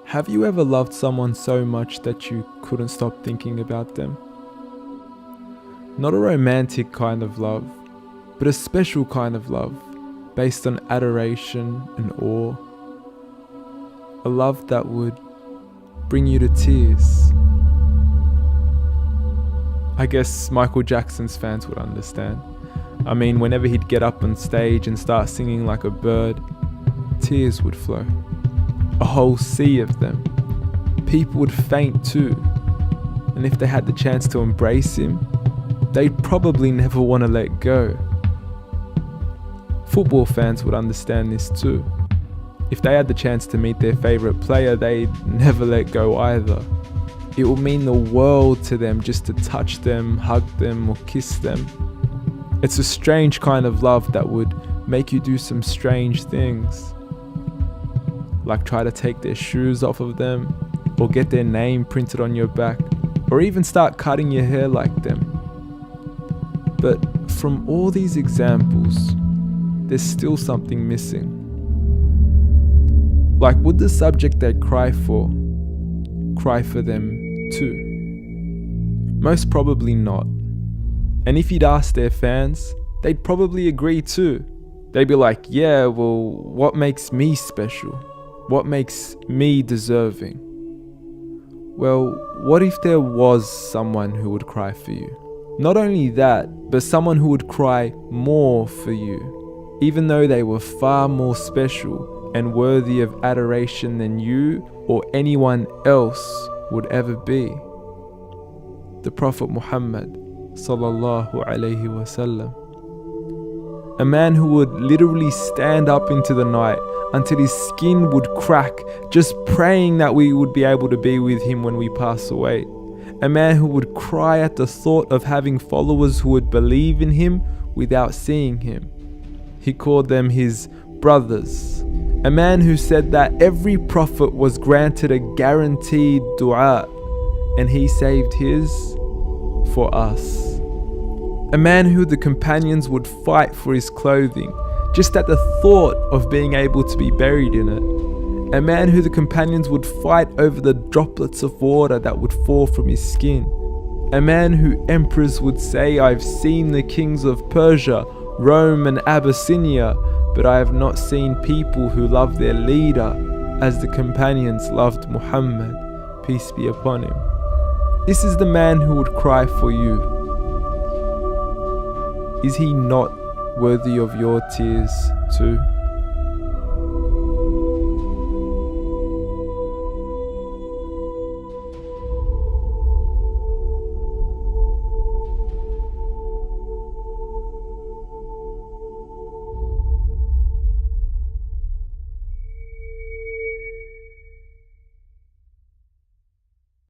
Have you ever loved someone so much that you couldn't stop thinking about them? Not a romantic kind of love, but a special kind of love, based on adoration and awe. A love that would bring you to tears. I guess Michael Jackson's fans would understand. I mean, whenever he'd get up on stage and start singing like a bird, tears would flow. A whole sea of them. People would faint too. And if they had the chance to embrace him, they'd probably never want to let go. Football fans would understand this too. If they had the chance to meet their favourite player, they'd never let go either. It would mean the world to them just to touch them, hug them, or kiss them. It's a strange kind of love that would make you do some strange things. Like try to take their shoes off of them, or get their name printed on your back, or even start cutting your hair like them. But from all these examples, there's still something missing. Like, would the subject they cry for them too? Most probably not. And if you'd ask their fans, they'd probably agree too. They'd be like, yeah, well, what makes me special? What makes me deserving? Well, what if there was someone who would cry for you? Not only that, but someone who would cry more for you, even though they were far more special and worthy of adoration than you or anyone else would ever be. The Prophet Muhammad sallallahu alaihi wasallam. A man who would literally stand up into the night until his skin would crack, just praying that we would be able to be with him when we pass away. A man who would cry at the thought of having followers who would believe in him without seeing him. He called them his brothers. A man who said that every prophet was granted a guaranteed dua, and he saved his for us. A man who the companions would fight for his clothing, just at the thought of being able to be buried in it. A man who the companions would fight over the droplets of water that would fall from his skin. A man who emperors would say, I've seen the kings of Persia, Rome and Abyssinia, but I have not seen people who love their leader as the companions loved Muhammad, peace be upon him. This is the man who would cry for you. Is he not worthy of your tears too?